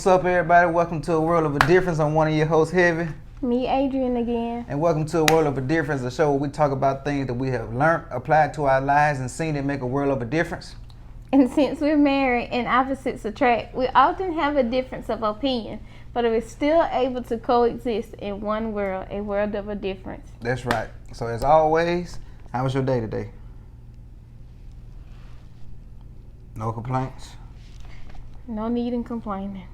What's up, everybody? Welcome to A World of a Difference. I'm one of your hosts, Heavy. Me, Adrian, again. And welcome to A World of a Difference, a show where we talk about things that we have learned, applied to our lives, and seen it make a world of a difference. And since we're married and opposites attract, we often have a difference of opinion, but we're still able to coexist in one world, a world of a difference. That's right. So as always, how was your day today? No complaints? No need in complaining.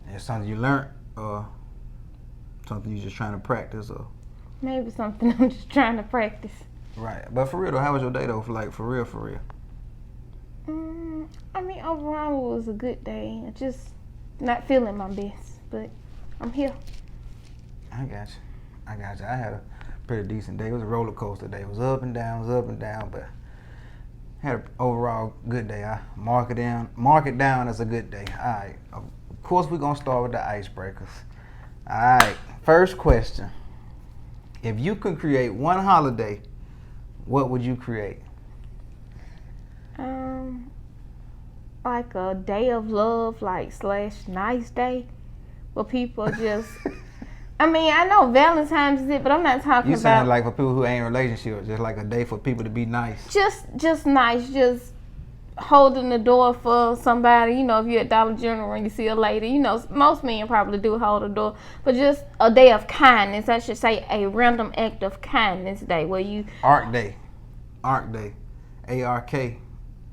It's something you learned or something you're just trying to practice or? Maybe something I'm just trying to practice. Right. But for real though, how was your day though? For real? I mean, overall it was a good day. I just not feeling my best, but I'm here. I got you. I had a pretty decent day. It was a roller coaster day. It was up and down, but had an overall good day. I mark it down as a good day. All right. Of course, we're going to start with the icebreakers. All right. First question. If you could create one holiday, what would you create? Like a day of love, / nice day, where people just. I mean, I know Valentine's is it, but I'm not talking about. You sound like for people who ain't in relationships, just like a day for people to be nice. Just nice, just holding the door for somebody. You know, if you're at Dollar General and you see a lady, you know, most men probably do hold the door, but just a day of kindness. I should say a random act of kindness day where you. Arc Day, ARK,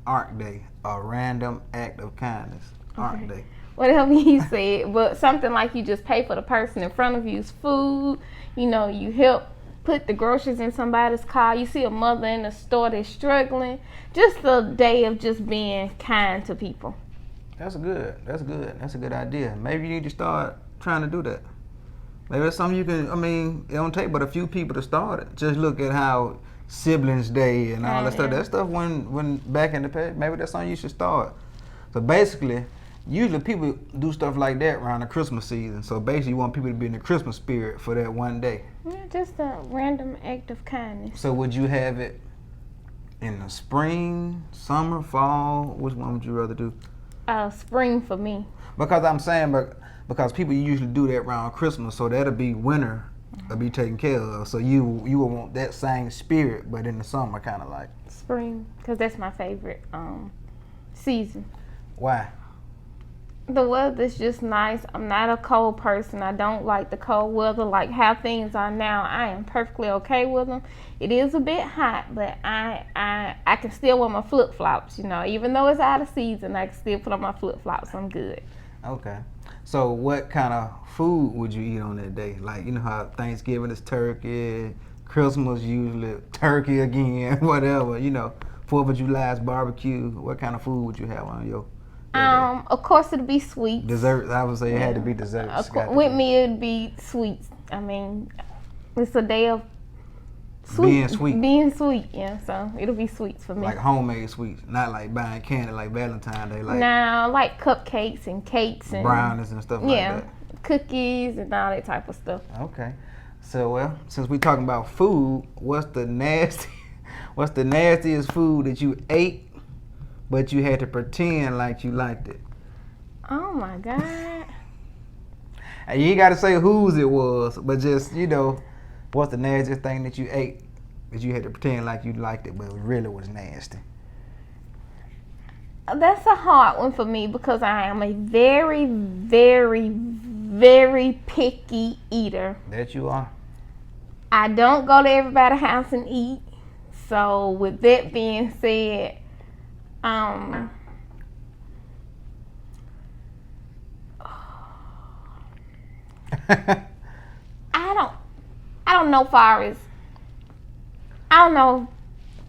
Arc Day, a random act of kindness. Arc Day. Whatever you said, but something like you just pay for the person in front of you's food. You know, you help put the groceries in somebody's car. You see a mother in the store that's struggling. Just a day of just being kind to people. That's good. That's a good idea. Maybe you need to start trying to do that. Maybe that's something you can, I mean, it don't take but a few people to start it. Just look at how Siblings Day and all that stuff. That stuff when back in the past, maybe that's something you should start. So basically, usually people do stuff like that around the Christmas season. So basically you want people to be in the Christmas spirit for that one day. Yeah, just a random act of kindness. So would you have it in the spring, summer, fall? Which one would you rather do? Spring for me. Because I'm saying, because people usually do that around Christmas, so that'll be winter. Will be taken care of, so you will want that same spirit, but in the summer, kind of like spring, because that's my favorite season. Why? The weather's just nice. I'm not a cold person. I don't like the cold weather. Like how things are now, I am perfectly okay with them. It is a bit hot, but I can still wear my flip flops. You know, even though it's out of season, I can still put on my flip flops. I'm good. Okay. So what kind of food would you eat on that day? Like, you know how Thanksgiving is turkey, Christmas usually turkey again, whatever, you know, 4th of July is barbecue. What kind of food would you have on your day? Of course it'd be sweets. Desserts, I would say it had to be desserts. With me it'd be sweets. I mean, it's a day of sweet. Being sweet, yeah, so it'll be sweets for me. Like homemade sweets, not like buying candy like Valentine's Day. Like cupcakes and cakes and brownies and stuff like that. Cookies and all that type of stuff. Okay. So, well, since we're talking about food, what's the nastiest food that you ate, but you had to pretend like you liked it? Oh my God. And you ain't got to say whose it was, but just, you know, what's the nastiest thing that you ate that you had to pretend like you liked it, but it really was nasty? That's a hard one for me because I am a very, very, very picky eater. That you are? I don't go to everybody's house and eat. So with that being said, I don't know far as, I don't know.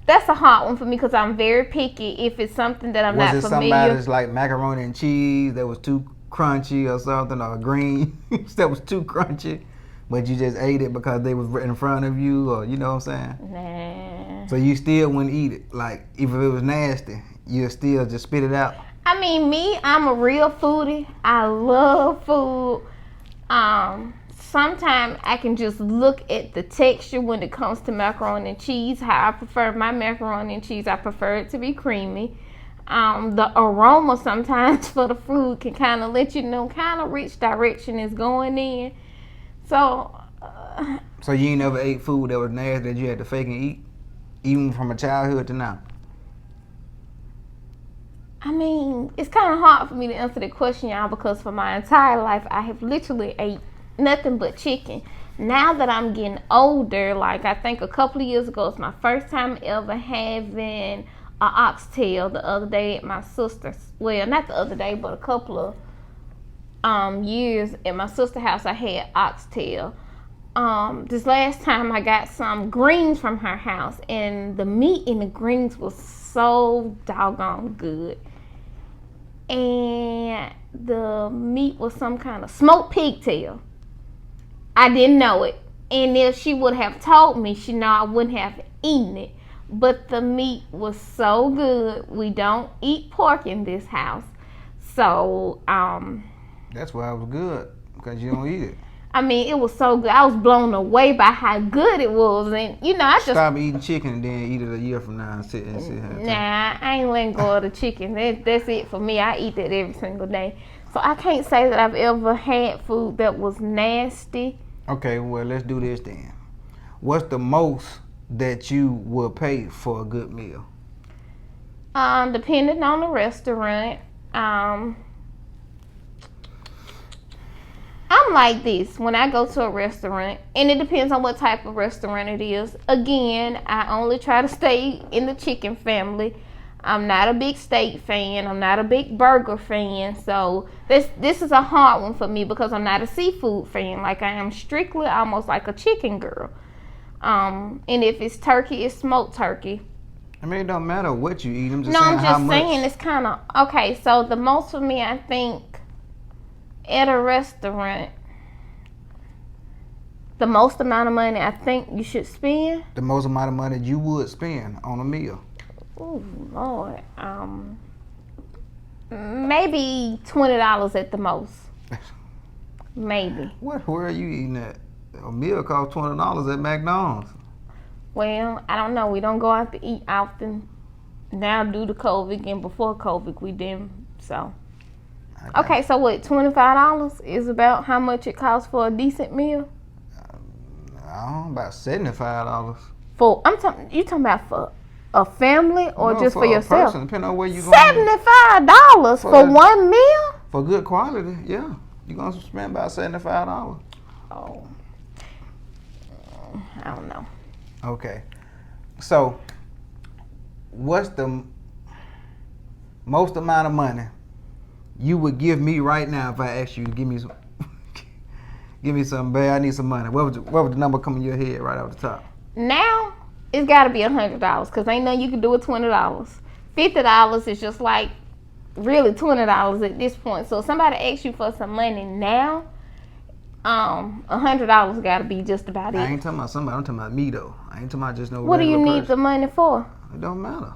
That's a hard one for me because I'm very picky if it's something that I'm not familiar with. Was it somebody's like macaroni and cheese that was too crunchy or something, or green that was too crunchy, but you just ate it because they was in front of you, or you know what I'm saying? Nah. So you still wouldn't eat it? Like, even if it was nasty, you'd still just spit it out? I mean, I'm a real foodie. I love food. Sometimes I can just look at the texture when it comes to macaroni and cheese, how I prefer my macaroni and cheese. I prefer it to be creamy. The aroma sometimes for the food can kind of let you know kind of which direction it's going in. So. So you ain't never ate food that was nasty that you had to fake and eat, even from a childhood to now? I mean, it's kind of hard for me to answer that question, y'all, because for my entire life, I have literally ate nothing but chicken. Now that I'm getting older, like I think a couple of years ago, it's my first time ever having an oxtail. The other day at my sister's, well, not the other day, but a couple of years at my sister's house, I had oxtail. This last time I got some greens from her house, and the meat in the greens was so doggone good. And the meat was some kind of smoked pigtail. I didn't know it. And if she would have told me, she know I wouldn't have eaten it. But the meat was so good. We don't eat pork in this house. So, That's why it was good, because you don't eat it. I mean, it was so good. I was blown away by how good it was. And, you know, I just... Stop eating chicken and then eat it a year from now and sit here. Nah, I ain't letting go of the chicken. That's it for me. I eat that every single day. So I can't say that I've ever had food that was nasty. Okay, well, let's do this then. What's the most that you will pay for a good meal? Depending on the restaurant. I'm like this when I go to a restaurant, and it depends on what type of restaurant it is. Again, I only try to stay in the chicken family. I'm not a big steak fan. I'm not a big burger fan. So this is a hard one for me because I'm not a seafood fan. Like I am strictly almost like a chicken girl. And if it's turkey, it's smoked turkey. I mean, it don't matter what you eat. I'm just saying it's kind of okay. So the most for me, I think, at a restaurant, the most amount of money I think you should spend. The most amount of money you would spend on a meal. Oh Lord, maybe $20 at the most. Maybe. Where are you eating at? A meal costs $20 at McDonald's. Well, I don't know. We don't go out to eat often now due to COVID, and before COVID we didn't. So. Okay, so what? $25 is about how much it costs for a decent meal. About $75. For you talking about for a family or just for yourself? Person, depending on where you going. $75 for one meal? For good quality, yeah. You're gonna spend about $75. Oh, I don't know. Okay, so what's the most amount of money you would give me right now if I asked you to give me some? Give me some, babe. I need some money. What would the number come in your head right off the top? Now it's got to be $100 because ain't nothing you can do with $20. $50 is just like really $20 at this point. So if somebody asks you for some money now, $100 got to be just about it. I ain't talking about somebody. I'm talking about me though. I ain't talking about just no. What do you need the money for? It don't matter.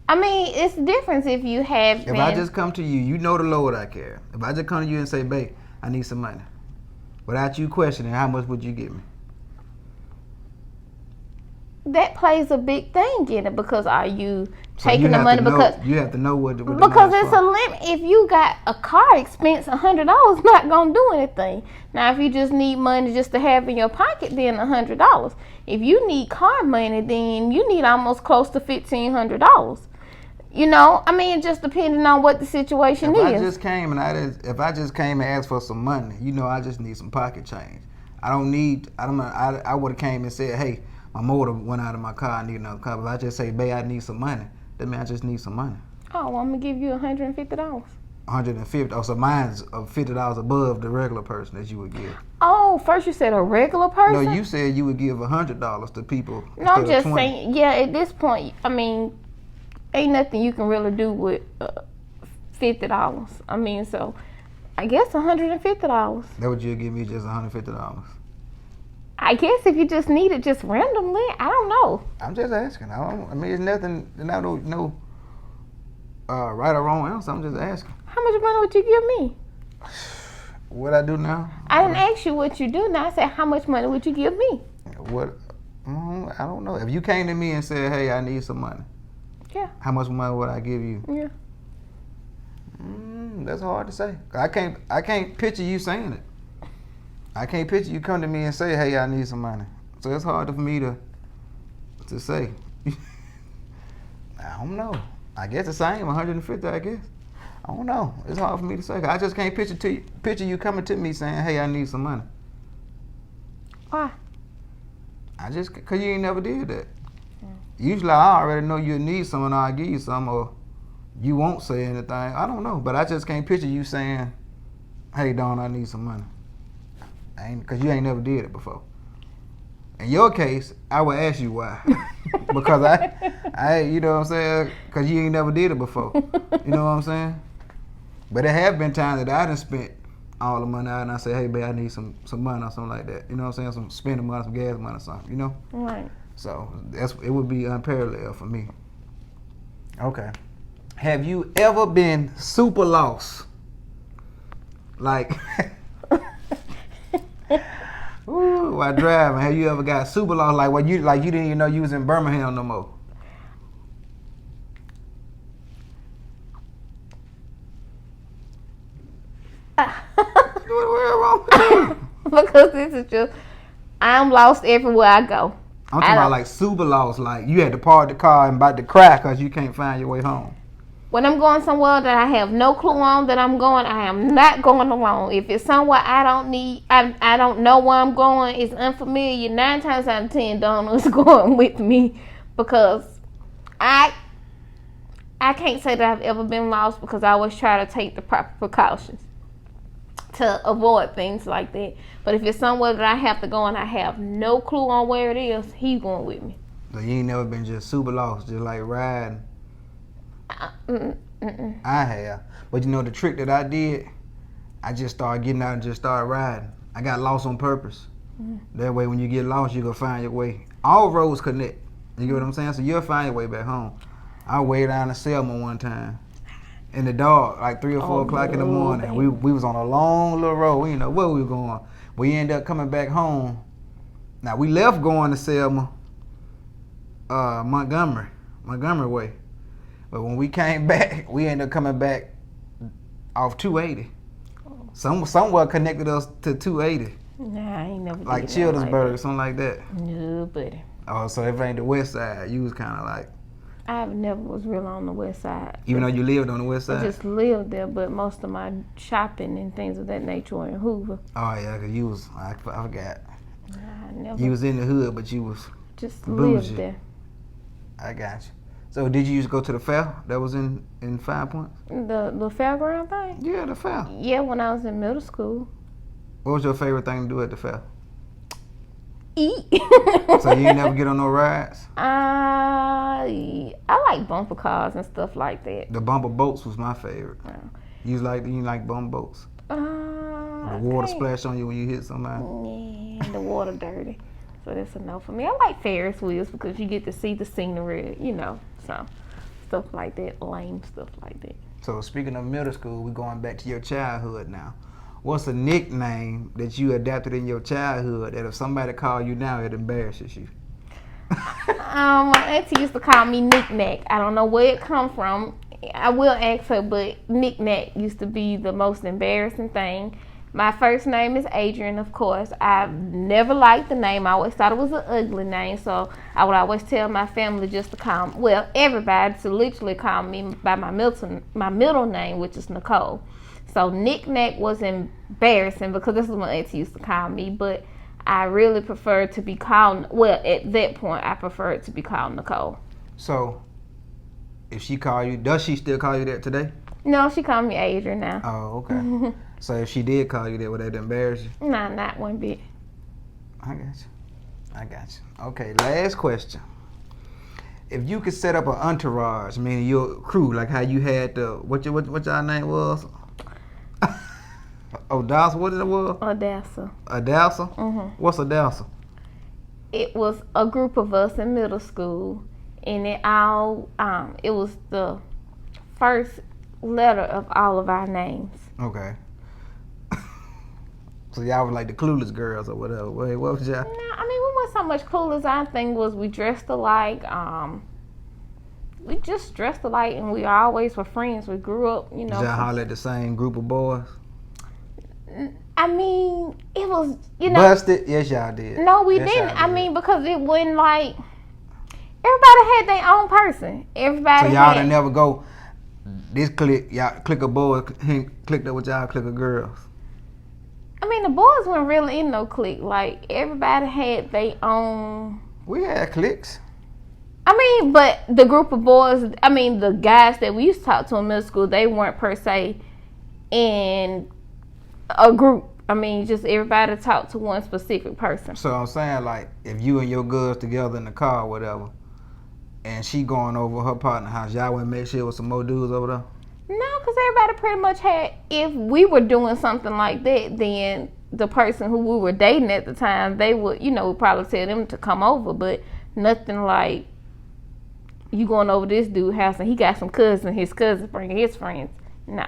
I mean, it's the difference if you have. If I just come to you, you know the Lord I care. If I just come to you and say, babe, I need some money, without you questioning, how much would you give me? That plays a big thing in it because are you taking the money because you have to know what because it's a limit. If you got a car expense, $100 not gonna do anything. Now, if you just need money just to have in your pocket, then $100. If you need car money, then you need almost close to $1,500. You know, I mean, just depending on what the situation is. If I just came and asked for some money, you know, I just need some pocket change. I would have came and said, hey, my motor went out of my car, I need another car. But if I just say, babe, I need some money, that means I just need some money. Oh, well, I'm going to give you $150. $150. Oh, so mine's $50 above the regular person that you would give. Oh, first you said a regular person? No, you said you would give $100 to people. No, I'm just saying, yeah, at this point, I mean, ain't nothing you can really do with $50. I mean, so I guess $150. That would you give me just $150? I guess if you just need it just randomly, I don't know. I'm just asking. I mean, it's nothing. No right or wrong answer. I'm just asking. How much money would you give me? What I do now? I didn't ask you what you do now. I said, how much money would you give me? What? I don't know. If you came to me and said, hey, I need some money. Yeah. How much money would I give you? Yeah. That's hard to say. I can't picture you saying it. I can't picture you come to me and say, "Hey, I need some money." So it's hard for me to say. I don't know. I guess the same, 150. I guess. I don't know. It's hard for me to say. I just can't picture you coming to me saying, "Hey, I need some money." Why? Cause you ain't never did that. Usually I already know you need some and I'll give you some, or you won't say anything. I don't know, but I just can't picture you saying, "Hey, Dawn, I need some money." Cause you ain't never did it before. In your case, I would ask you why. Because I, you know what I'm saying? Cause you ain't never did it before. You know what I'm saying? But there have been times that I done spent all the money out and I say, "Hey, babe, I need some money," or something like that. You know what I'm saying? Some spending money, some gas money or something, you know? Right. So it would be unparalleled for me. Okay. Have you ever been super lost? Like, while driving, have you ever got super lost? Like, you didn't even know you was in Birmingham no more? What's wrong with you? Because this is just, I'm lost everywhere I go. I'm talking about like super lost, like you had to park the car and about to cry because you can't find your way home. When I'm going somewhere that I have no clue on that I'm going, I am not going alone. If it's somewhere I don't know where I'm going, it's unfamiliar, 9 times out of 10, Donna's going with me, because I can't say that I've ever been lost, because I always try to take the proper precautions to avoid things like that. But if it's somewhere that I have to go and I have no clue on where it is, he's going with me. So you ain't never been just super lost, just like riding? I have. But you know the trick that I did? I just started getting out and just started riding. I got lost on purpose. That way when you get lost, you're going to find your way. All roads connect. You get what I'm saying? So you'll find your way back home. I way down to Selma one time. In the dark, like 3 or 4 o'clock in the morning. We was on a long little road. We didn't know where we were going. We ended up coming back home. Now we left going to Selma, Montgomery way. But when we came back, we ended up coming back off 280. Somewhere connected us to 280. Nah, I ain't never did like Childersburg or something like that. No, buddy. Oh, so if it ain't the west side, you was kind of like. I never was real on the west side. Even though you lived on the west side? I just lived there, but most of my shopping and things of that nature were in Hoover. Oh, yeah, because you was, I forgot. I never. You was in the hood, but you was just bougie. lived there. I got you. So did you used to go to the fair that was in 5 Points? The fairground thing? Yeah, the fair. Yeah, when I was in middle school. What was your favorite thing to do at the fair? Eat. So you ain't never get on no rides? I like bumper cars and stuff like that. The bumper boats was my favorite. Yeah. You like bumper boats? The water splash on you when you hit somebody? Yeah, the water dirty. So that's a no for me. I like Ferris wheels because you get to see the scenery, you know. So stuff like that, lame stuff like that. So speaking of middle school, we're going back to your childhood now. What's a nickname that you adapted in your childhood that if somebody called you now, it embarrasses you? My auntie used to call me Knick-Knack. I don't know where it come from. I will ask her, but Knick-Knack used to be the most embarrassing thing. My first name is Adrian, of course. I've never liked the name. I always thought it was an ugly name, so I would always tell my family just to call me, well, everybody to literally call me by my middle name, which is Nicole. So Knick-Knack was embarrassing because this is what auntie used to call me, but I really preferred to be called, well, at that point, I preferred to be called Nicole. So, if she call you, does she still call you that today? No, she called me Adrian now. Oh, okay. So if she did call you that, would that embarrass you? Nah, not one bit. I got you. Okay, last question. If you could set up an entourage, meaning your crew, like how you had the, what y'all name was? Odessa, what it was? Odessa. Odessa? Mm-hmm. What's Odessa? It was a group of us in middle school, and it was the first letter of all of our names. Okay. So y'all were like the Clueless girls or whatever. Wait, what was y'all? No, I mean, we weren't so much clueless. Our thing was we dressed alike. we just dressed alike, and we always were friends. We grew up, you know. Did y'all holler at the same group of boys? I mean, it was, you know. Busted? Yes, y'all did. No, we Yes, didn't. y'all I did. mean, because it wasn't like, everybody had their own person. Everybody So y'all had, didn't never go, this clique, y'all clique of boys clicked up with y'all clique of girls. I mean, the boys weren't really in no clique. Like, everybody had their own. We had cliques. I mean, but the group of boys, I mean, the guys that we used to talk to in middle school, they weren't per se in a group. I mean, just everybody talked to one specific person. So I'm saying, like, if you and your girls together in the car or whatever, and she going over her partner's house, y'all wouldn't make sure there was some more dudes over there? No, because everybody pretty much had, if we were doing something like that, then the person who we were dating at the time, they would, you know, probably tell them to come over, but nothing like you going over this dude's house and he got some cousins, his cousins bringing his friends. No.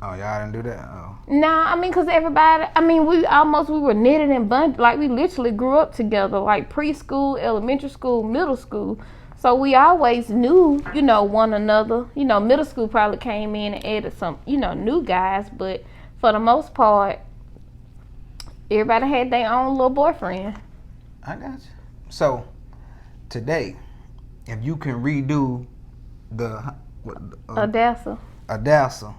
Oh, y'all didn't do that? Oh. Nah, I mean, because everybody, I mean, we were knitted and bundled. Like, we literally grew up together, like preschool, elementary school, middle school. So we always knew, you know, one another. You know, middle school probably came in and added some, you know, new guys. But for the most part, everybody had their own little boyfriend. I got you. So, today, if you can redo the Adassa,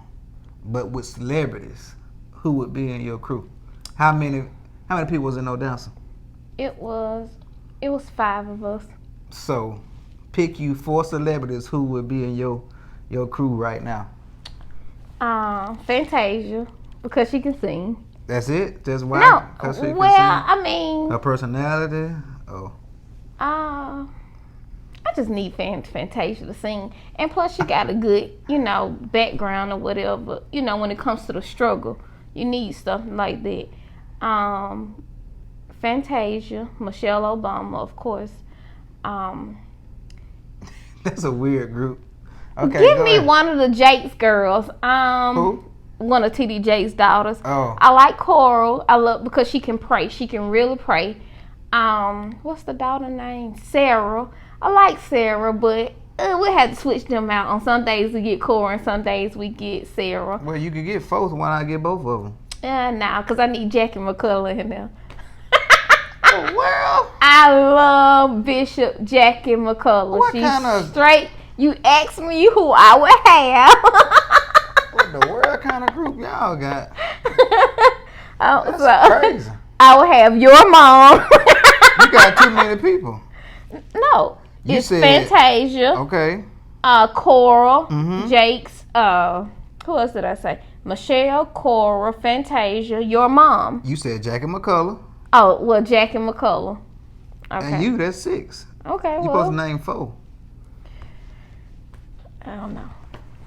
but with celebrities, who would be in your crew? How many people was in Odessa? It was 5 of us. So, pick you 4 celebrities who would be in your crew right now. Fantasia, because she can sing. That's it? That's why? No, Because she can well, sing? I mean, Her personality? Oh. I just need Fantasia to sing. And plus, she got a good, you know, background or whatever. You know, when it comes to the struggle, you need stuff like that. Fantasia, Michelle Obama, of course. That's a weird group. Okay, Give me ahead. one of the Jake's girls. Who? One of TD Jake's daughters. Oh. I like Coral. I love because she can pray. She can really pray. What's the daughter name? Sarah. I like Sarah, but we had to switch them out. On some days we get Coral, and some days we get Sarah. Well, you could get 4, why not get both of them? Nah, because I need Jackie McCullough in there. Oh, well. I love Bishop Jackie McCullough. What She's kind of- straight. You asked me who I would have. What the world kind of group y'all got? That's Crazy. I would have your mom. You got too many people. No, You it's said- Fantasia, Okay. Coral, Mhm. Jake's. Who else did I say? Michelle, Coral, Fantasia, your mom. You said Jackie McCullough. Oh, well, Jackie McCullough. Okay. And you, that's 6. Okay, You well, supposed to name 4. I don't know.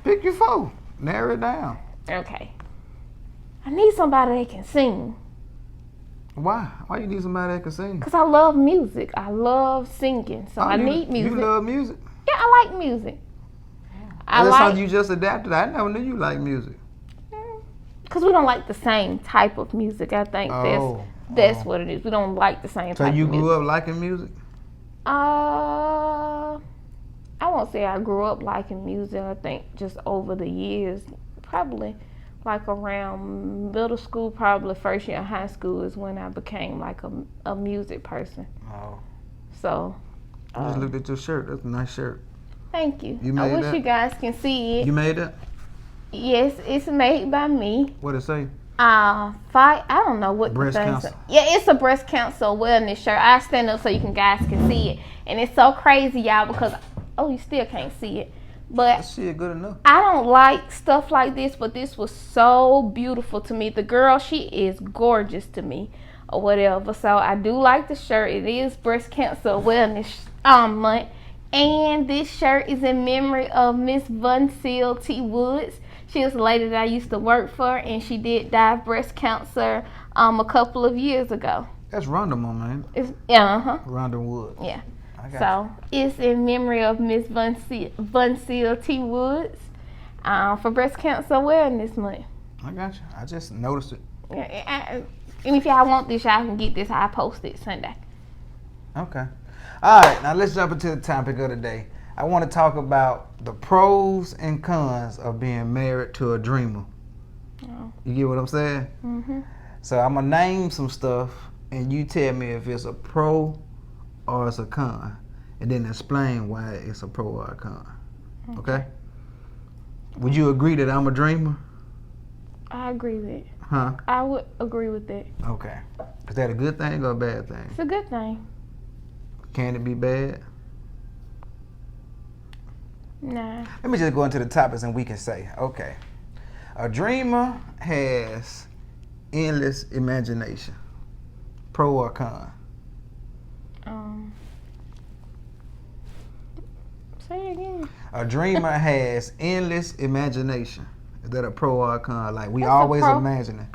Pick your 4. Narrow it down. Okay. I need somebody that can sing. Why? Why you need somebody that can sing? Because I love music. I love singing. So I need music. You love music? Yeah, I like music. I That's like, something you just adapted. I never knew you liked music. because we don't like the same type of music. I think that's what it is. We don't like the same So type you of music. grew up liking music? I won't say I grew up liking music. I think just over the years, probably like around middle school, probably first year of high school is when I became like a music person. Oh. So, I just looked at your shirt. That's a nice shirt. thank you. You I made wish that? you guys can see it. You made that? Yes, it's made by me. What it say? I don't know what Breast the thing cancer. say. Yeah, it's a breast cancer wellness shirt. I stand up so you guys can see it, and it's so crazy, y'all, because you still can't see it, but That shit good enough. I don't like stuff like this, but this was so beautiful to me. The girl, she is gorgeous to me, or whatever. So I do like the shirt. It is Breast Cancer Awareness Month, and this shirt is in memory of Miss Vonsil T. Woods. She was a lady that I used to work for, and she did die of breast cancer a couple of years ago. That's Rhonda, man. It's Rhonda Wood. yeah. I got So it's in memory of Miss Vonsil T. Woods for Breast Cancer Awareness Month. you. I got you. I just noticed it. And if y'all want this, y'all can get this. I post it Sunday. Okay. All right. Now let's jump into the topic of the day. I want to talk about the pros and cons of being married to a dreamer. Oh. You get what I'm saying? Mhm. So I'm gonna name some stuff, and you tell me if it's a pro or it's a con, and then explain why it's a pro or a con. Okay? Would you agree that I'm a dreamer? I agree with it. Huh? I would agree with that. Okay. Is that a good thing or a bad thing? It's a good thing. Can it be bad? Nah. Let me just go into the topics and we can say, okay. A dreamer has endless imagination. Pro or con? Say it again. A dreamer has endless imagination. Is that a pro or a con? Like we That's a always pro. imagining.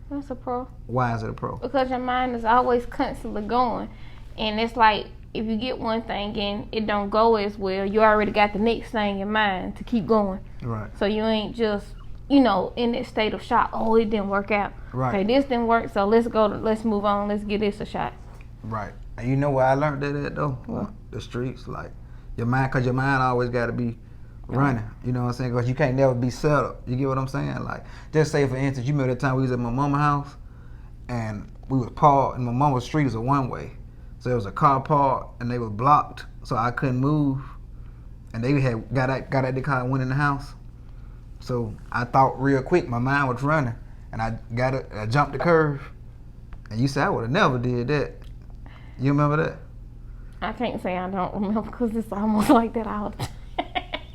That's a pro. Why is it a pro? Because your mind is always constantly going. And it's like if you get one thing and it don't go as well, you already got the next thing in mind to keep going. Right. So you ain't just, in that state of shock. Oh, it didn't work out. Right. Okay, this didn't work, so let's move on. Let's give this a shot. Right. And you know where I learned that at though? What? The streets. Like your mind, cause your mind always got to be running. You know what I'm saying? Cause you can't never be settled. You get what I'm saying? Like just say for instance, you remember that time we was at my mama's house, and we was parked, and my mama's street is a one way, so there was a car parked, and they was blocked, so I couldn't move, and they had got out the car and went in the house. So I thought real quick, my mind was running, and I jumped the curve, and you said I would have never did that. You remember that? I can't say I don't remember because it's almost like that all the time.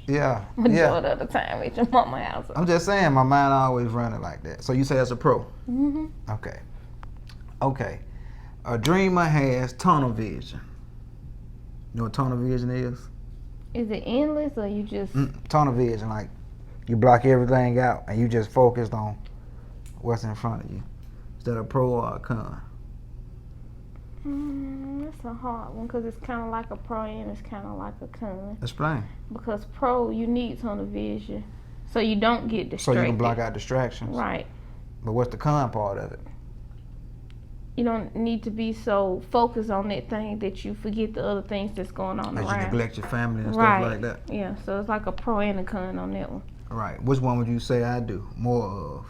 Yeah. Majority of the time at your mama's house. I'm just saying, my mind always running like that. So you say that's a pro? Mm-hmm. Okay. A dreamer has tunnel vision. You know what tunnel vision is? Is it endless or you just... Tunnel vision, like you block everything out and you just focused on what's in front of you. Is that a pro or a con? That's a hard one because it's kind of like a pro and it's kind of like a con. Explain. Because pro, you need tunnel vision so you don't get distracted. So you can block out distractions. Right. But what's the con part of it? You don't need to be so focused on that thing that you forget the other things that's going on That around. you neglect your family and Right. stuff like that. Yeah, so it's like a pro and a con on that one. Right. Which one would you say I do more of?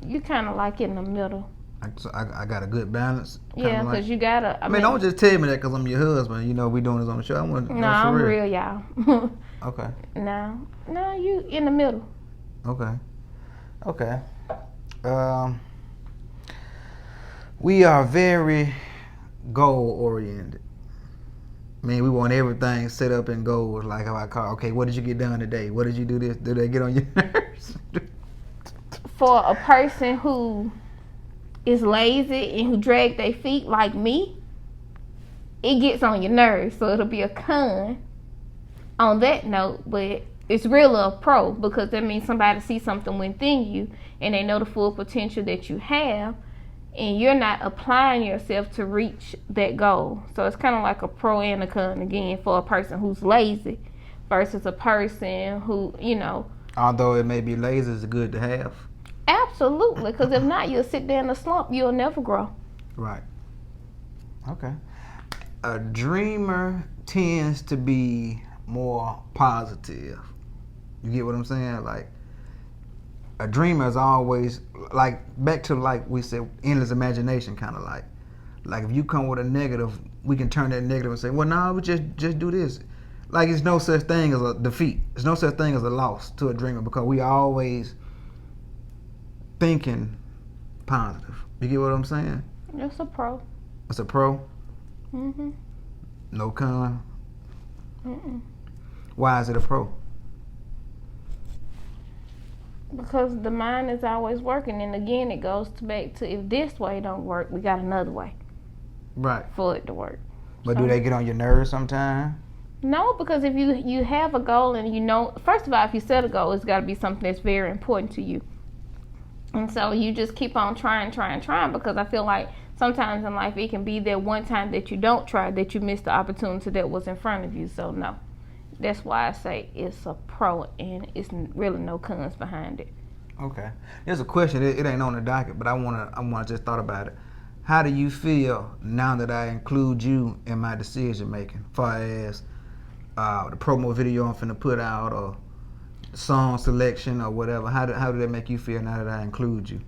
You kind of like in the middle. So I got a good balance. Yeah, like, because you gotta. I mean, don't just tell me that because I'm your husband. You know, we doing this on the show. I want to know No, for I'm real. real, y'all. Okay. No, you in the middle. Okay. We are very goal oriented. I mean, we want everything set up in goals, like how I call. Okay, what did you get done today? What did you do this? Did they get on your nerves? For a person who is lazy and who drag their feet like me, it gets on your nerves. So it'll be a con on that note, but it's really a pro because that means somebody sees something within you and they know the full potential that you have and you're not applying yourself to reach that goal. So it's kind of like a pro and a con again for a person who's lazy versus a person who, Although it may be lazy, it's good to have. Absolutely, because if not, you'll sit there in a slump. You'll never grow. Right. Okay. A dreamer tends to be more positive. You get what I'm saying? Like, a dreamer is always, like, back to, like we said, endless imagination, kind of like if you come with a negative, we can turn that negative and say, well, no, we just do this. Like, it's no such thing as a defeat. There's no such thing as a loss to a dreamer because we always thinking positive. You get what I'm saying? It's a pro. It's a pro? Mm-hmm. No con? Mm-mm. Why is it a pro? Because the mind is always working, and again, it goes back to if this way don't work, we got another way. Right. For it to work. But do they get on your nerves sometimes? No, because if you have a goal and first of all, if you set a goal, it's got to be something that's very important to you. And so you just keep on trying because I feel like sometimes in life it can be that one time that you don't try that you miss the opportunity that was in front of you. So no, that's why I say it's a pro and it's really no cons behind it. Okay. There's a question. It ain't on the docket, but I wanna just thought about it. How do you feel now that I include you in my decision making? Far as the promo video I'm finna put out, or song selection, or whatever? How did that make you feel now that I include you?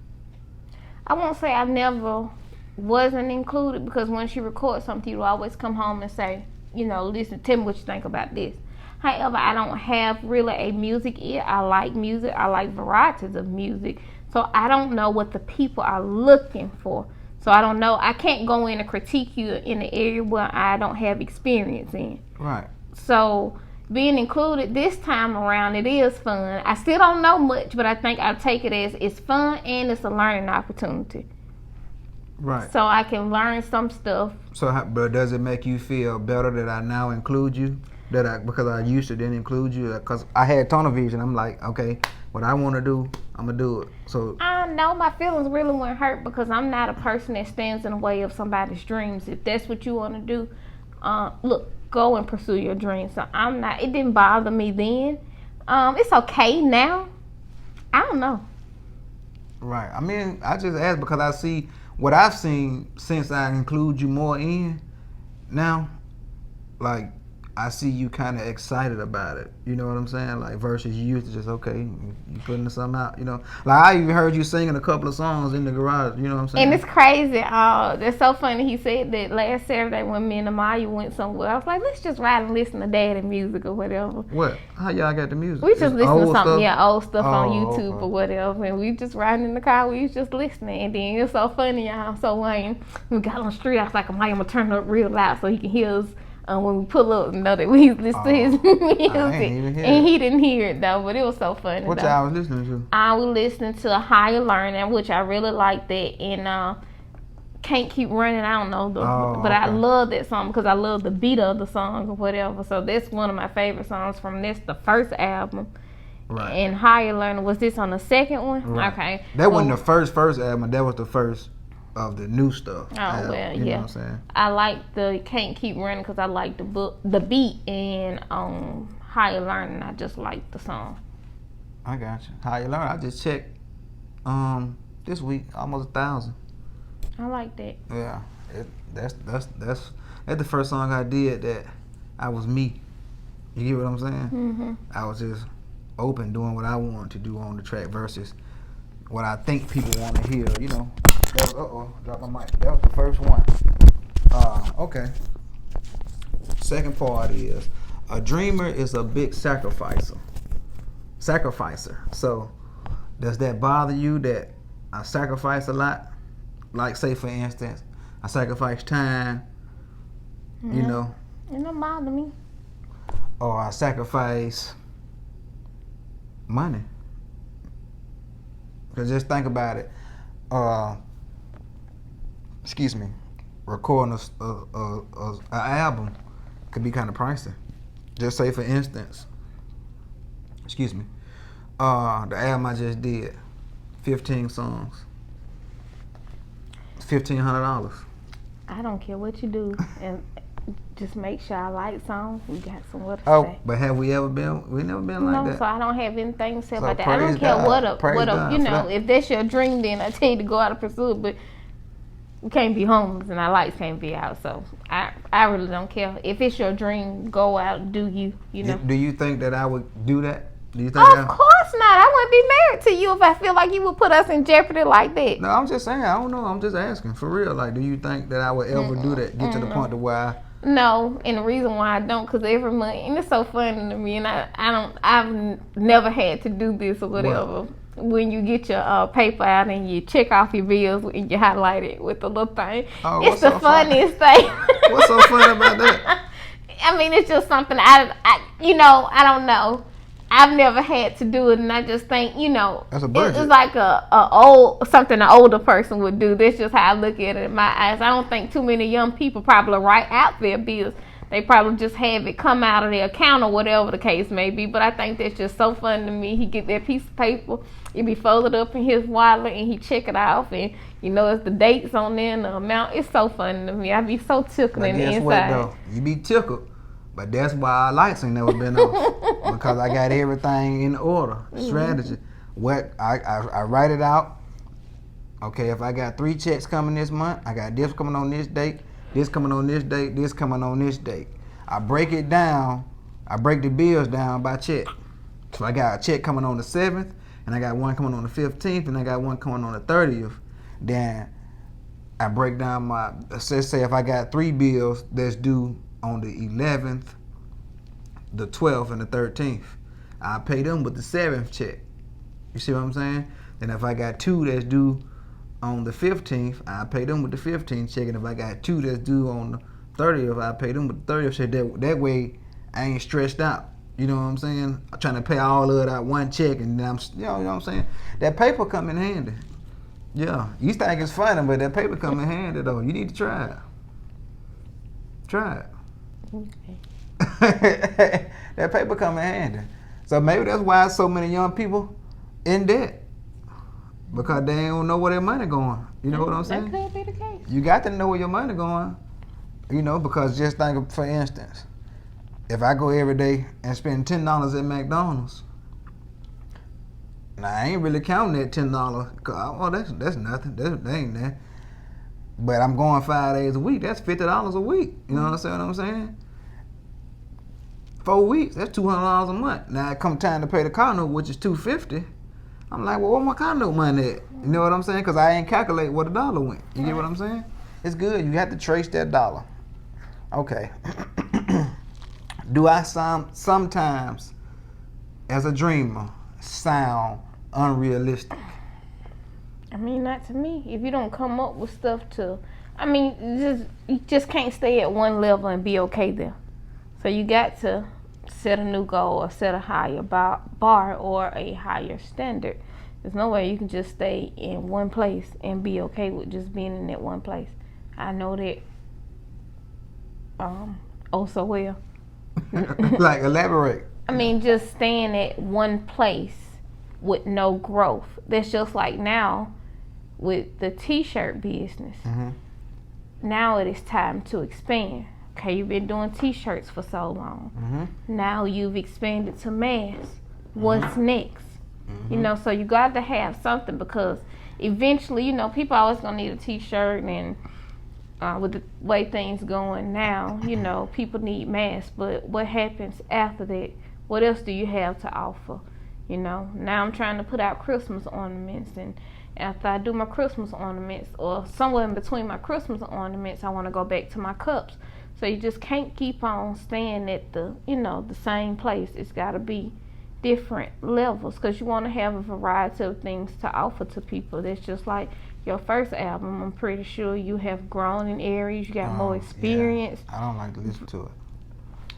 I won't say I never wasn't included, because once you record something, you always come home and say, listen, tell me what you think about this. However, I don't have really a music ear. I like music. I like varieties of music. So I don't know what the people are looking for. So I don't know. I can't go in and critique you in the area where I don't have experience in. Right. So being included this time around, it is fun. I still don't know much, but I think I'll take it as it's fun and it's a learning opportunity. Right. So I can learn some stuff. So, but does it make you feel better that I now include you? Because I used to didn't include you, because I had tunnel vision. I'm like, okay, what I want to do, I'm gonna do it. So I know my feelings really weren't hurt, because I'm not a person that stands in the way of somebody's dreams. If that's what you want to do, look, go and pursue your dreams. So I'm not. It didn't bother me then. It's okay now. I don't know. Right. I mean, I just asked because I see what I've seen since I include you more in now. Like, I see you kind of excited about it. You know what I'm saying? Like, versus you used to just, okay, you putting something out, Like, I even heard you singing a couple of songs in the garage, you know what I'm saying? And it's crazy. That's so funny. He said that last Saturday when me and Amaya went somewhere, I was like, let's just ride and listen to Daddy music or whatever. What? How y'all got the music? We just listen to something, stuff? old stuff on YouTube or whatever. And we just riding in the car, we was just listening. And then it's so funny, y'all. So when we got on the street, I was like, Amaya, I'm going to turn it up real loud so he can hear us. When we pull up, know that we listen to his music, and he didn't hear it though, but it was so funny. What y'all was listening to? I was listening to Higher Learning, which I really like that, and Can't Keep Running. I don't know, but I love that song because I love the beat of the song or whatever. So that's one of my favorite songs from the first album. Right. And Higher Learning, was this on the second one? Right. Okay. That wasn't the first album. That was the first of the new stuff. Oh, well, yeah. You know what I'm saying? I like the Can't Keep Running because I like the beat, and Higher Learning, I just like the song. I got you. Higher Learning, I just checked this week, almost 1,000. I like that. Yeah. That's the first song I did that I was me. You get what I'm saying? Mm-hmm. I was just open, doing what I wanted to do on the track versus what I think people want to hear, That was, drop my mic. That was the first one. Okay. Second part is, a dreamer is a big sacrificer. So, does that bother you that I sacrifice a lot? Like, say for instance, I sacrifice time, It don't bother me. Or I sacrifice money. Because just think about it. Recording an album could be kind of pricey. Just say for instance, the album I just did, 15 songs, $1,500. I don't care what you do, and just make sure I like songs. We got somewhere to say. But have we ever been? We never been like that. No, so I don't have anything to say So about that. I don't care God. if that's your dream, then I tell you to go out and pursue it. But we can't be homeless, and our lights can't be out. So I really don't care. If it's your dream, go out and do you. Do you think that I would do that? Do you think? Of course not. I wouldn't be married to you if I feel like you would put us in jeopardy like that. No, I'm just saying. I don't know. I'm just asking for real. Like, do you think that I would ever do that? Get to the point to where No, and the reason why I don't, because every month, and it's so funny to me, and I've never had to do this or whatever. What? When you get your paper out and you check off your bills and you highlight it with the little thing, it's the funniest thing. What's so funny about that? I mean, it's just something I don't know. I've never had to do it, and I just think, That's a budget. It's like something an older person would do. That's just how I look at it in my eyes. I don't think too many young people probably write out their bills. They probably just have it come out of their account or whatever the case may be. But I think that's just so fun to me. He get that piece of paper, it be folded up in his wallet, and he check it off, and it's the dates on there and the amount. It's so fun to me. I be so tickled in the inside. What, though? You be tickled. But that's why our lights ain't never been off. Because I got everything in order. Strategy. What I write it out. Okay, if I got 3 checks coming this month, I got this coming on this date, this coming on this date, this coming on this date. I break it down I break the bills down by check. So I got a check coming on the 7th, and I got one coming on the 15th, and I got one coming on the 30th. Then I break down my, let's say if I got 3 bills that's due on the 11th, the 12th, and the 13th, I pay them with the 7th check. You see what I'm saying? Then if I got 2 that's due on the 15th, I pay them with the 15th check. And if I got 2 that's due on the 30th, I pay them with the 30th check. That way, I ain't stressed out. You know what I'm saying? I'm trying to pay all of it out one check, and then you know what I'm saying? That paper come in handy. Yeah, you think it's funny, but that paper come in handy though. You need to try it. Try it. Okay. That paper come in handy. So maybe that's why so many young people in debt, because they don't know where their money going. You know what I'm saying? That could be the case. You got to know where your money going. You know, because just think of, for instance, if I go every day and spend $10 at McDonald's, now I ain't really counting that $10. Oh, that's nothing. That ain't that. But I'm going 5 days a week. That's $50 a week. You know what I'm saying? 4 weeks. That's $200 a month. Now it come time to pay the car note, which is $250. I'm like, well, where my car note money at? You know what I'm saying? Because I ain't calculate where the dollar went. You get what I'm saying? It's good. You have to trace that dollar. Okay. Do I sometimes, as a dreamer, sound unrealistic? I mean, not to me. If you don't come up with stuff to, I mean, you just can't stay at one level and be okay there. So you got to set a new goal or set a higher bar or a higher standard. There's no way you can just stay in one place and be okay with just being in that one place. I know that oh so well. Like, elaborate. I mean, just staying at one place with no growth. That's just like now with the t-shirt business. Mm-hmm. Now it is time to expand. Okay, you've been doing t-shirts for so long. Mm-hmm. Now you've expanded to mass. What's mm-hmm. next? Mm-hmm. You know, so you got to have something, because eventually, you know, people always gonna need a t-shirt, and with the way things going now, you know, people need masks. But what happens after that? What else do you have to offer? You know, now I'm trying to put out Christmas ornaments, and after I do my Christmas ornaments, or somewhere in between my Christmas ornaments, I want to go back to my cups. So you just can't keep on staying at the, you know, the same place. It's got to be different levels, because you want to have a variety of things to offer to people. That's just like your first album. I'm pretty sure you have grown in areas. You got more experience. Yeah. I don't like to listen to it.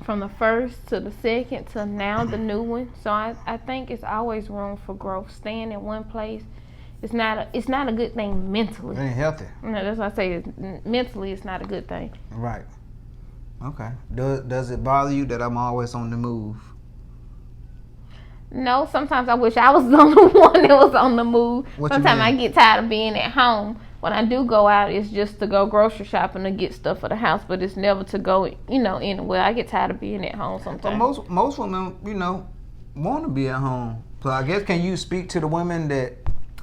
From the first to the second to now the new one. So I think it's always room for growth. Staying in one place, it's not a good thing mentally. It ain't healthy. No, that's what I say. Mentally, it's not a good thing. Right. Okay. Does it bother you that I'm always on the move? No, sometimes I wish I was the only one that was on the move. Sometimes I get tired of being at home. When I do go out, it's just to go grocery shopping to get stuff for the house, but it's never to go, you know, anywhere. I get tired of being at home sometimes. Well, most women, you know, want to be at home. So I guess, can you speak to the women that...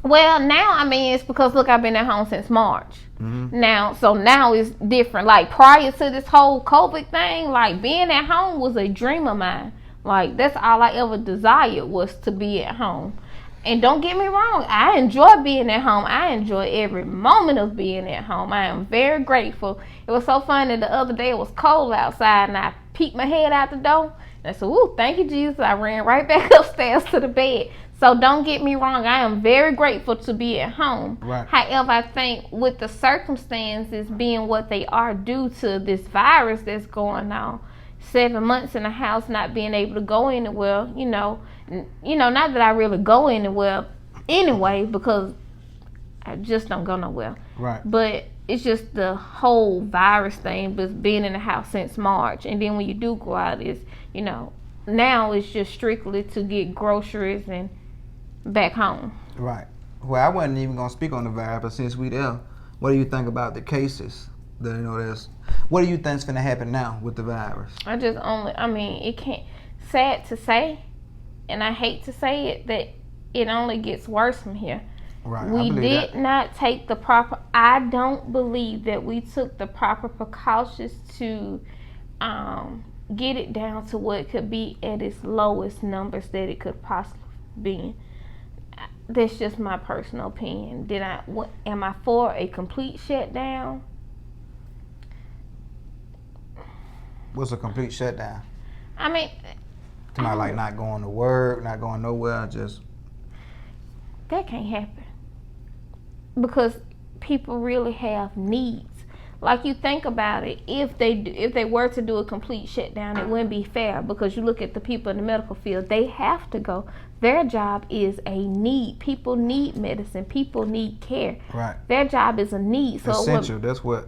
Well, now, I mean, it's because, look, I've been at home since March. Mm-hmm. Now it's different. Like, prior to this whole COVID thing, like, being at home was a dream of mine. Like, that's all I ever desired, was to be at home. And don't get me wrong, I enjoy being at home. I enjoy every moment of being at home. I am very grateful. It was so funny, the other day it was cold outside, and I peeked my head out the door. And I said, ooh, thank you, Jesus. I ran right back upstairs to the bed. So don't get me wrong, I am very grateful to be at home. Right. However, I think with the circumstances being what they are due to this virus that's going on, 7 months in the house, not being able to go anywhere, you know, not that I really go anywhere anyway, because I just don't go nowhere. Right. But it's just the whole virus thing, but being in the house since March. And then when you do go out, it's, you know, now it's just strictly to get groceries and back home. Right. Well, I wasn't even going to speak on the virus, but since we there, what do you think about the cases? What do you think's going to happen now with the virus? It can't, sad to say, and I hate to say it, that it only gets worse from here. Right. We did not take the proper, I don't believe that we took the proper precautions to get it down to what it could be at its lowest numbers that it could possibly be. That's just my personal opinion. Am I for a complete shutdown? What's a complete shutdown? I mean, like not going to work, not going nowhere, just that can't happen because people really have needs. Like, you think about it, if they were to do a complete shutdown, it wouldn't be fair, because you look at the people in the medical field, they have to go. Their job is a need. People need medicine. People need care. Right. Their job is a need. So essential. That's why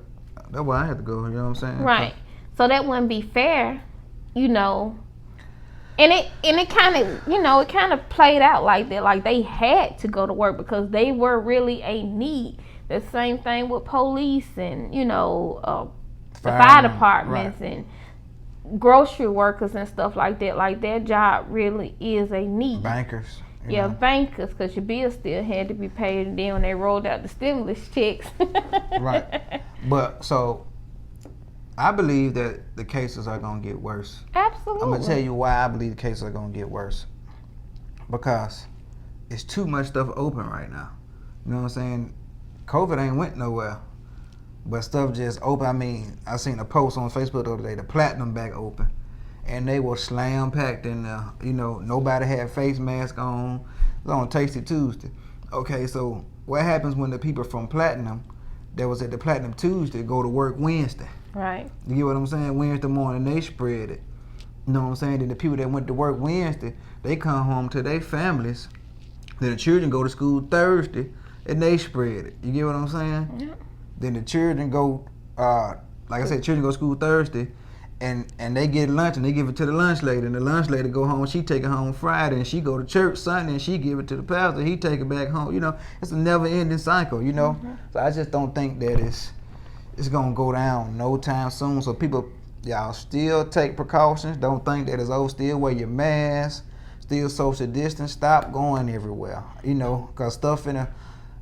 I had to go. You know what I'm saying? Right. So that wouldn't be fair, you know. And it kind of, you know, it kind of played out like that. Like, they had to go to work because they were really a need. The same thing with police and, you know, the fire departments, right, and grocery workers and stuff like that. Like, their job really is a need. Bankers. Yeah, bankers, because your bills still had to be paid, and then when they rolled out the stimulus checks. Right. But, so, I believe that the cases are going to get worse. Absolutely. I'm going to tell you why I believe the cases are going to get worse. Because it's too much stuff open right now. You know what I'm saying? COVID ain't went nowhere, but stuff just open. I mean, I seen a post on Facebook the other day, the Platinum back open, and they were slam packed in there. You know, nobody had face mask on. It was on Tasty Tuesday. Okay, so what happens when the people from Platinum that was at the Platinum Tuesday go to work Wednesday? Right. You get what I'm saying? Wednesday morning, they spread it. You know what I'm saying? Then the people that went to work Wednesday, they come home to their families. Then the children go to school Thursday, and they spread it. You get what I'm saying? Yeah. Then the children go, like I said, children go to school Thursday, and they get lunch, and they give it to the lunch lady, and the lunch lady go home, she take it home Friday, and she go to church Sunday, and she give it to the pastor, he take it back home. You know, it's a never-ending cycle, you know? Mm-hmm. So I just don't think that it's going to go down no time soon. So people, y'all still take precautions. Don't think that it's over. Still wear your mask. Still social distance. Stop going everywhere, you know, because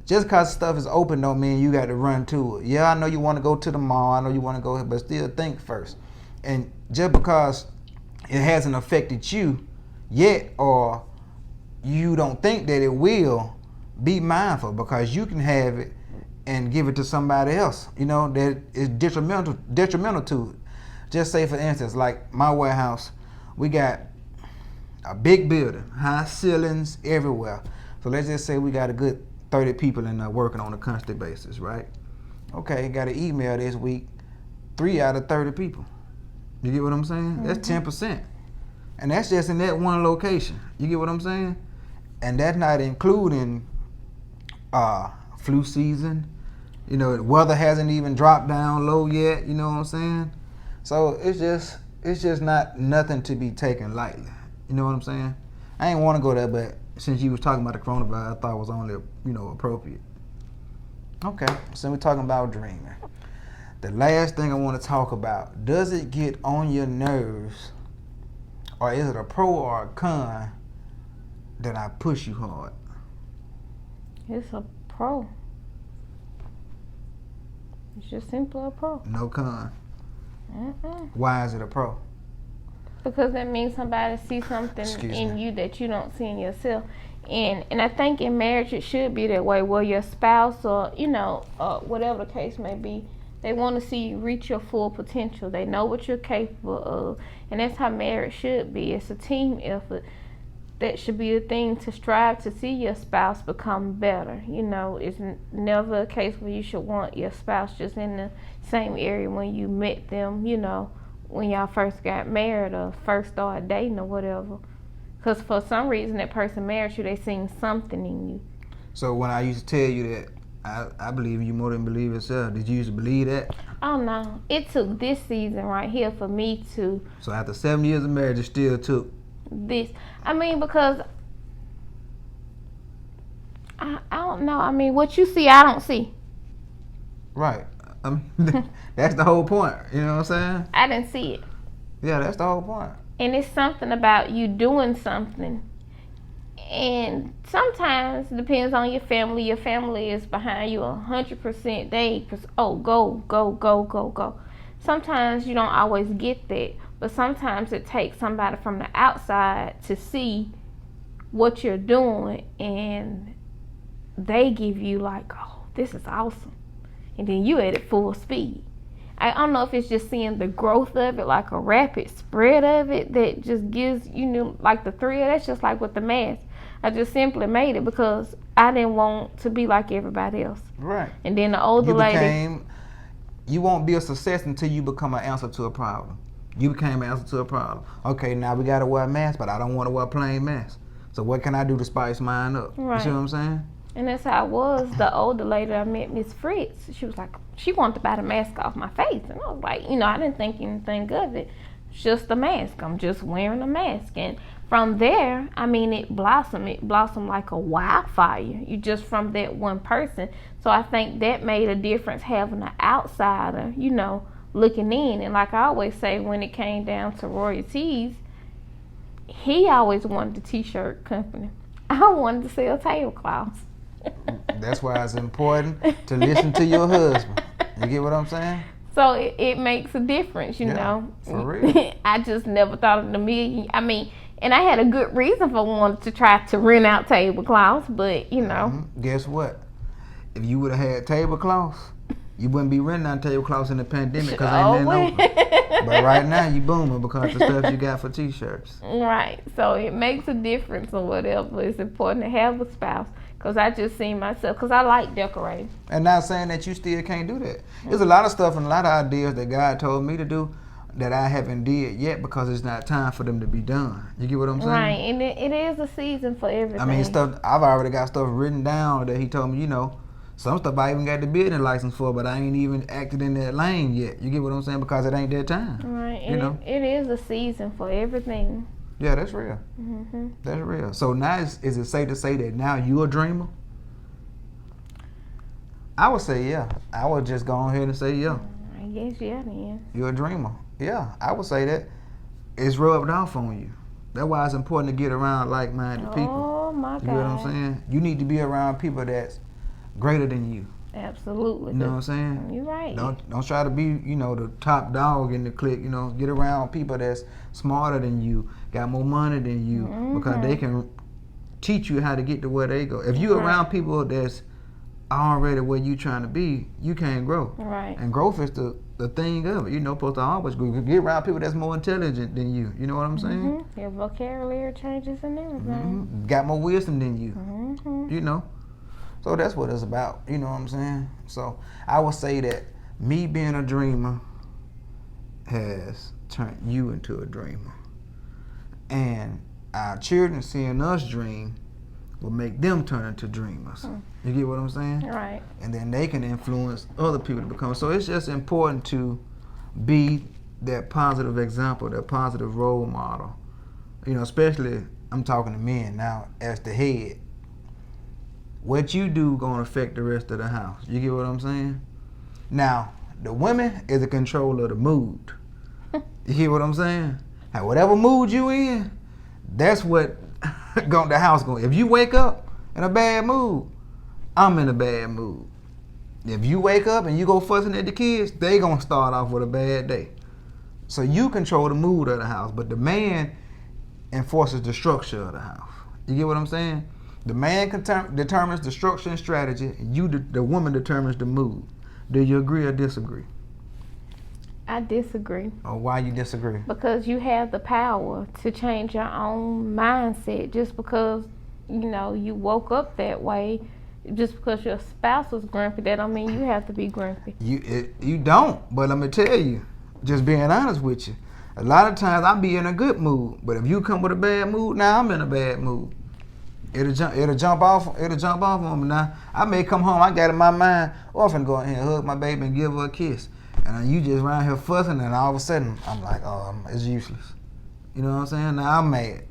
just because stuff is open don't mean you got to run to it. Yeah, I know you want to go to the mall. I know you want to go, but still think first. And just because it hasn't affected you yet, or you don't think that it will, be mindful, because you can have it and give it to somebody else, you know, that is detrimental to it. Just say, for instance, like my warehouse, we got a big building, high ceilings everywhere. So let's just say we got a good 30 people in there working on a constant basis, right? Okay, got an email this week, 3 out of 30 people. You get what I'm saying? Mm-hmm. That's 10%. And that's just in that one location. You get what I'm saying? And that's not including flu season. You know, the weather hasn't even dropped down low yet, you know what I'm saying? So it's just not nothing to be taken lightly. You know what I'm saying? I ain't want to go there, but since you was talking about the coronavirus, I thought it was only, you know, appropriate. Okay, so we're talking about dreaming. The last thing I want to talk about, does it get on your nerves, or is it a pro or a con that I push you hard? It's a pro. It's just simply a pro. No con. Mm-mm. Why is it a pro? Because that means somebody sees something in you that you don't see in yourself. And I think in marriage it should be that way, where your spouse or, you know, whatever the case may be, they want to see you reach your full potential. They know what you're capable of. And that's how marriage should be. It's a team effort. That should be the thing, to strive to see your spouse become better. You know, it's never a case where you should want your spouse just in the same area when you met them, you know, when y'all first got married or first started dating or whatever. Because for some reason that person married you, they seen something in you. So when I used to tell you that I believe you more than believe yourself, did you used to believe that? Oh no, it took this season right here for me to. So after 7 years of marriage, it still took this. I mean, because I don't know. I mean, what you see, I don't see. Right. That's the whole point. You know what I'm saying? I didn't see it. Yeah, that's the whole point. And it's something about you doing something. And sometimes it depends on your family. Your family is behind you 100%. They go. Sometimes you don't always get that. But sometimes it takes somebody from the outside to see what you're doing, and they give you like, oh, this is awesome. And then you at it full speed. I don't know if it's just seeing the growth of it, like a rapid spread of it, that just gives, like the thrill. That's just like with the mask. I just simply made it because I didn't want to be like everybody else. Right. And then the older lady. You won't be a success until you become an answer to a problem. You became an answer to a problem. Okay, now we got to wear a mask, but I don't want to wear a plain mask. So what can I do to spice mine up? Right. You see what I'm saying? And that's how it was. The older lady I met, Miss Fritz, she was like, she wanted to buy the mask off my face. And I was like, I didn't think anything of it. It's just a mask. I'm just wearing a mask. And from there, it blossomed. It blossomed like a wildfire. You just from that one person. So I think that made a difference, having an outsider, looking in. And like I always say, when it came down to royalties, he always wanted a t-shirt company. I wanted to sell tablecloths. That's why it's important to listen to your husband. You get what I'm saying? So it makes a difference, know. For real. I just never thought of the million. And I had a good reason for wanting to try to rent out tablecloths, but Guess what? If you would have had tablecloths, you wouldn't be renting out tablecloths in the pandemic because ain't nothing open. But right now you booming because of the stuff you got for t-shirts. Right. So it makes a difference or whatever. It's important to have a spouse. Because I just see myself, because I like decorating. And not saying that you still can't do that. There's a lot of stuff and a lot of ideas that God told me to do that I haven't did yet because it's not time for them to be done. You get what I'm saying? Right, and it is a season for everything. Stuff, I've already got stuff written down that he told me, some stuff I even got the building license for, but I ain't even acted in that lane yet. You get what I'm saying? Because it ain't that time. Right, and it is a season for everything. Yeah, that's real. Mm-hmm. That's real. So now, is it safe to say that now you're a dreamer? I would say yeah. I would just go ahead and say yeah. I guess yeah, then. You're a dreamer. Yeah, I would say that. It's rubbed off on you. That's why it's important to get around like-minded people. Oh my God. You know what I'm saying? You need to be around people that's greater than you. Absolutely. You know what I'm saying? You're right. Don't try to be, the top dog in the clique. Get around people that's smarter than you, got more money than you, because they can teach you how to get to where they go. If you're around people that's already where you trying to be, you can't grow. Right. And growth is the thing of it. You're supposed to always grow. Get around people that's more intelligent than you. You know what I'm saying? Your vocabulary changes and everything. Got more wisdom than you. So that's what it's about, you know what I'm saying? So I would say that me being a dreamer has turned you into a dreamer. And our children seeing us dream will make them turn into dreamers. You get what I'm saying? Right. And then they can influence other people to become. So it's just important to be that positive example, that positive role model. Especially, I'm talking to men now as the head. What you do gonna affect the rest of the house. You get what I'm saying? Now, the women is a control of the mood. You hear what I'm saying? Now, whatever mood you in, that's what the house going. If you wake up in a bad mood, I'm in a bad mood. If you wake up and you go fussing at the kids, they gonna start off with a bad day. So you control the mood of the house, but the man enforces the structure of the house. You get what I'm saying? The man determines the structure and strategy, and the woman determines the mood. Do you agree or disagree? I disagree. Or why you disagree? Because you have the power to change your own mindset. Just because, you woke up that way, just because your spouse was grumpy, that don't mean you have to be grumpy. You don't, but let me tell you, just being honest with you, a lot of times I'll be in a good mood, but if you come with a bad mood, now I'm in a bad mood. It'll jump off on me. Now I may come home, I got in my mind, I'm finna go ahead and hug my baby and give her a kiss. And you just around here fussing, and all of a sudden I'm like, it's useless. You know what I'm saying? Now I'm mad.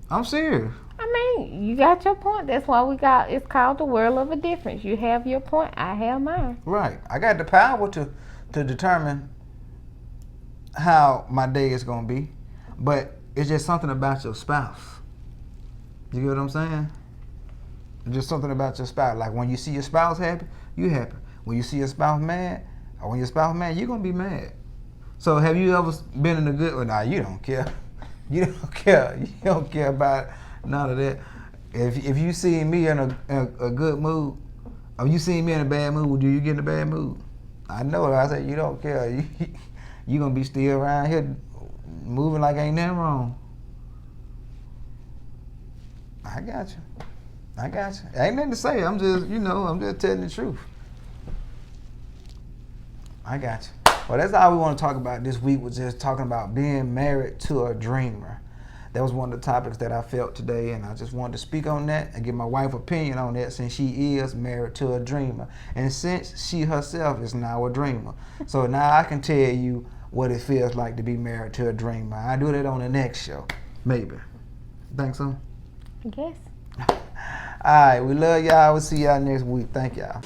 I'm serious. You got your point. That's why it's called the world of a difference. You have your point, I have mine. Right. I got the power to determine how my day is gonna be, but it's just something about your spouse. You get what I'm saying? Just something about your spouse. Like when you see your spouse happy, you happy. When you see your spouse mad, or when your spouse mad, you're gonna be mad. So have you ever been in a good? Well, nah, you don't care. You don't care. You don't care about none of that. If you see me in a good mood, or you see me in a bad mood, do you get in a bad mood? I know. I said you don't care. You gonna be still around here moving like ain't nothing wrong. I got you. I got you. Ain't nothing to say. I'm just, I'm just telling the truth. I got you. Well, that's all we want to talk about this week, was just talking about being married to a dreamer. That was one of the topics that I felt today, and I just wanted to speak on that and give my wife's opinion on that, since she is married to a dreamer, and since she herself is now a dreamer. So now I can tell you what it feels like to be married to a dreamer. I do that on the next show, maybe. Think so? I guess. All right, we love y'all. We'll see y'all next week. Thank y'all.